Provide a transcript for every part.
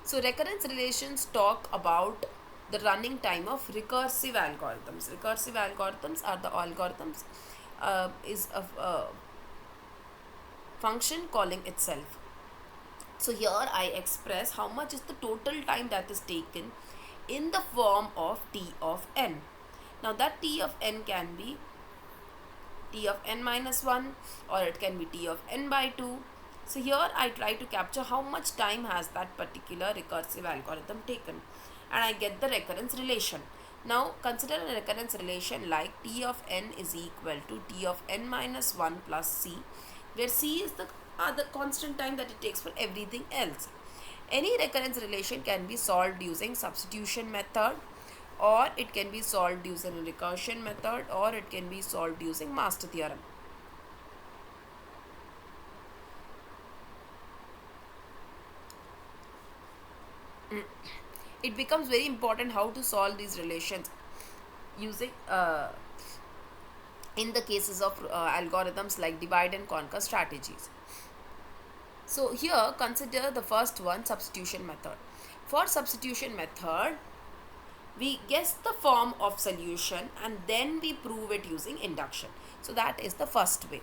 So recurrence relations talk about the running time of recursive algorithms. Recursive algorithms are the algorithms is a function calling itself. So here I express how much is the total time that is taken in the form of t of n. Now that t of n can be t of n minus 1 or it can be t of n by 2. So here I try to capture how much time has that particular recursive algorithm taken, and I get the recurrence relation. Now consider a recurrence relation like t of n is equal to t of n minus 1 plus c, where c is the constant time that it takes for everything else. Any recurrence relation can be solved using substitution method, or it can be solved using a recursion method, or it can be solved using master theorem. It becomes very important how to solve these relations using in the cases of algorithms like divide and conquer strategies. So here consider the first one, substitution method. For substitution method, we guess the form of solution and then we prove it using induction. So that is the first way.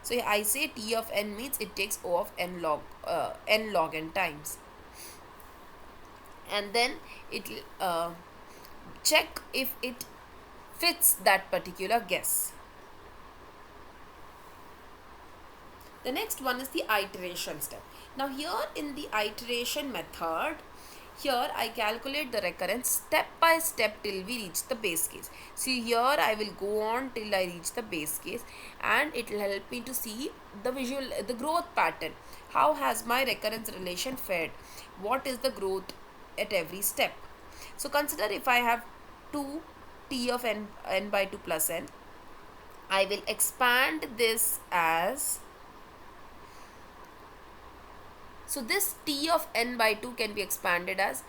So I say t of n means it takes O of n log n times, and then it will check if it fits that particular guess. The next one is the iteration step. Now here in the iteration method, here I calculate the recurrence step by step till we reach the base case. See here I will go on till I reach the base case, and it will help me to see the growth pattern. How has my recurrence relation fared? What is the growth at every step? So consider if I have 2 t of n by 2 plus n, I will expand this as, so this t of n by 2 can be expanded as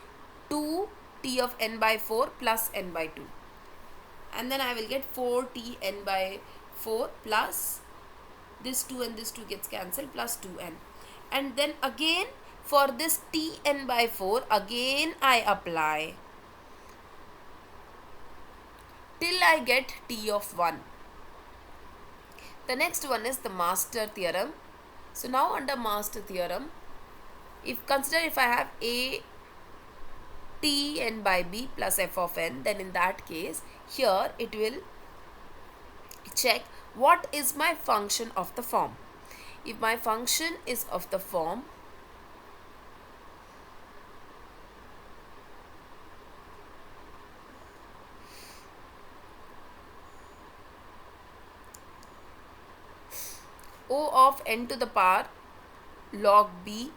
2 t of n by 4 plus n by 2. And then I will get 4 t n by 4 plus this 2 and this 2 gets cancelled plus 2n. And then again for this t n by 4, again I apply till I get t of 1. The next one is the master theorem. So now under master theorem, consider if I have a t n by b plus f of n, then in that case here it will check what is my function of the form. If my function is of the form O of n to the power log b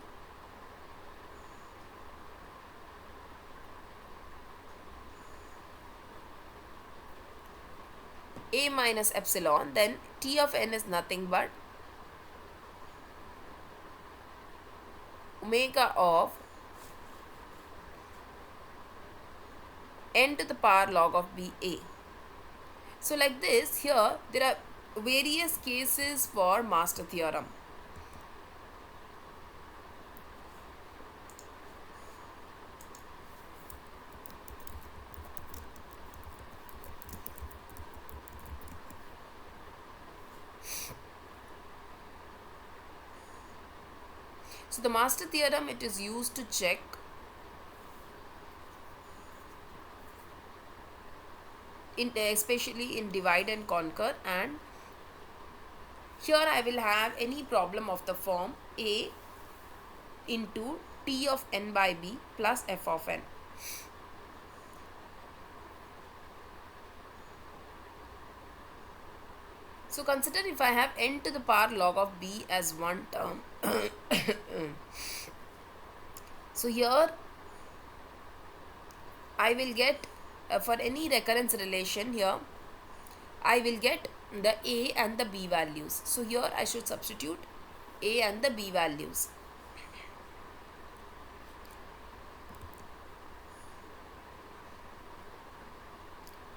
a minus epsilon, then t of n is nothing but omega of n to the power log of b a. So like this, here there are various cases for master theorem. So the master theorem, it is used to check especially in divide and conquer, and here I will have any problem of the form a into t of n by b plus f of n. So consider if I have n to the power log of b as one term. So here I will get for any recurrence relation, here I will get the a and the b values. So here I should substitute a and the b values.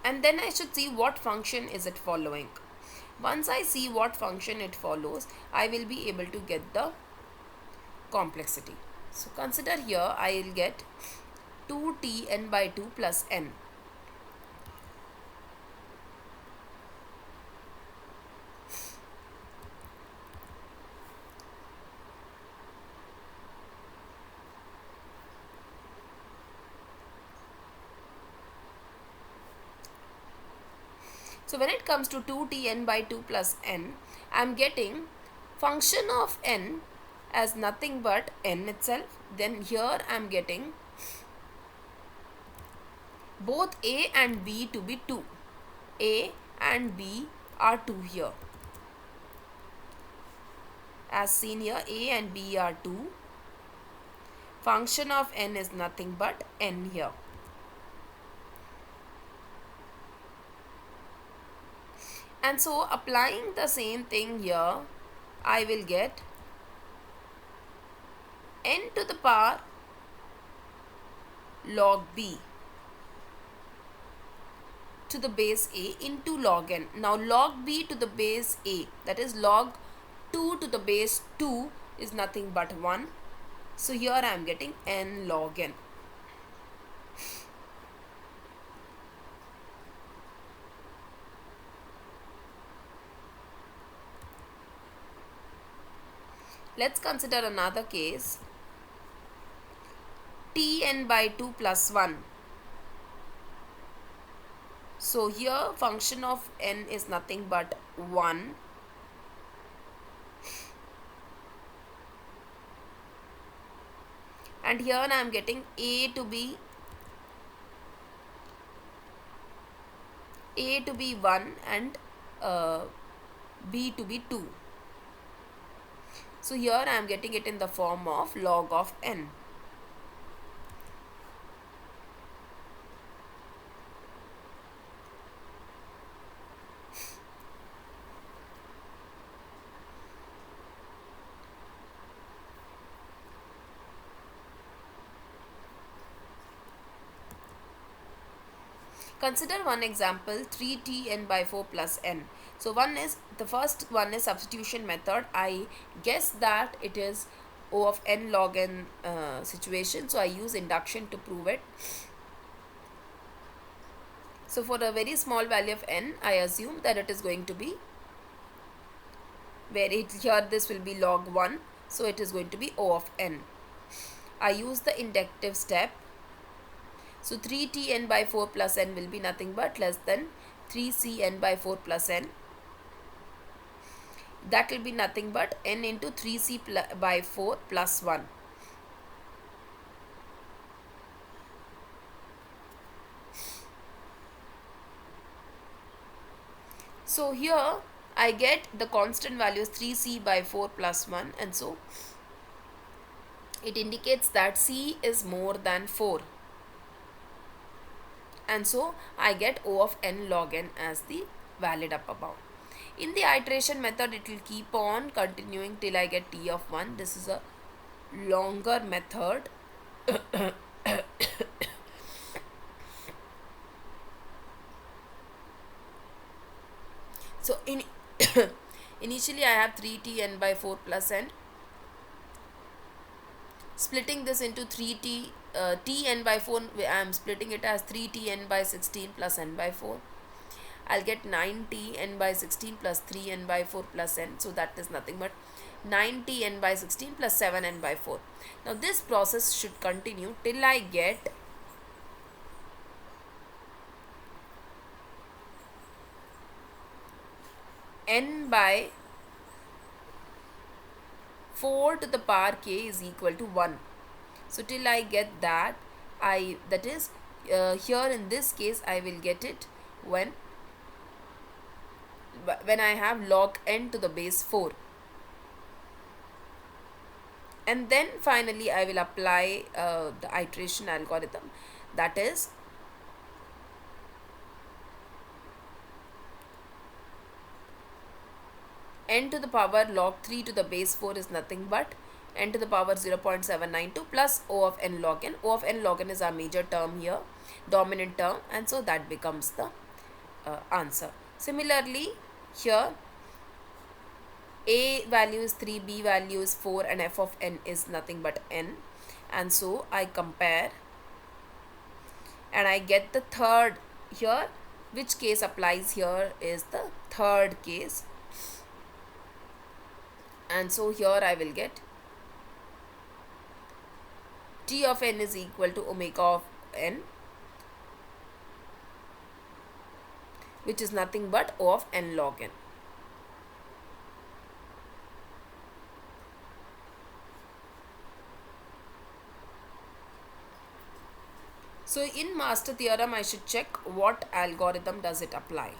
And then I should see what function is it following. Once I see what function it follows, I will be able to get the complexity. So consider here I will get 2tn by 2 plus n. So when it comes to 2tn by 2 plus n, I am getting function of n as nothing but n itself. Then here I am getting both a and b to be 2. A and b are 2 here. As seen here, a and b are 2. Function of n is nothing but n here. And so applying the same thing here, I will get n to the power log b to the base a into log n. Now log b to the base a, that is log 2 to the base 2 is nothing but 1. So here I am getting n log n. Let's consider another case. Tn by 2 plus 1. So here function of n is nothing but 1. And here I am getting a to be 1 and b to be 2. So here I am getting it in the form of log of n. Consider one example, 3tn by 4 plus n. So the first one is substitution method. I guess that it is O of n log n situation. So I use induction to prove it. So for a very small value of n, I assume that it is going to be here this will be log 1. So it is going to be O of n. I use the inductive step. So 3tn by 4 plus n will be nothing but less than 3cn by 4 plus n. That will be nothing but n into 3c by 4 plus 1. So here I get the constant value is 3c by 4 plus 1, and so it indicates that c is more than 4. And so I get O of n log n as the valid upper bound. In the iteration method, it will keep on continuing till I get t of 1. This is a longer method. So initially I have 3tn by 4 plus n. Splitting this into tn by 4, I am splitting it as 3tn by 16 plus n by 4. I'll get 9tn by 16 plus 3n by 4 plus n. So that is nothing but 9tn by 16 plus 7n by 4. Now this process should continue till I get n by 4 to the power k is equal to 1. So till I get that, here in this case I will get it when I have log n to the base 4. And then finally I will apply the iteration algorithm, that is n to the power log 3 to the base 4 is nothing but n to the power 0.792 plus O of n log n. O of n log n is our major term here, dominant term, and so that becomes the answer. Similarly, here a value is 3, b value is 4, and f of n is nothing but n. And so I compare and I get the third here. Which case applies here is the third case. And so here I will get T of n is equal to omega of n, which is nothing but O of n log n. So in master theorem, I should check what algorithm does it apply.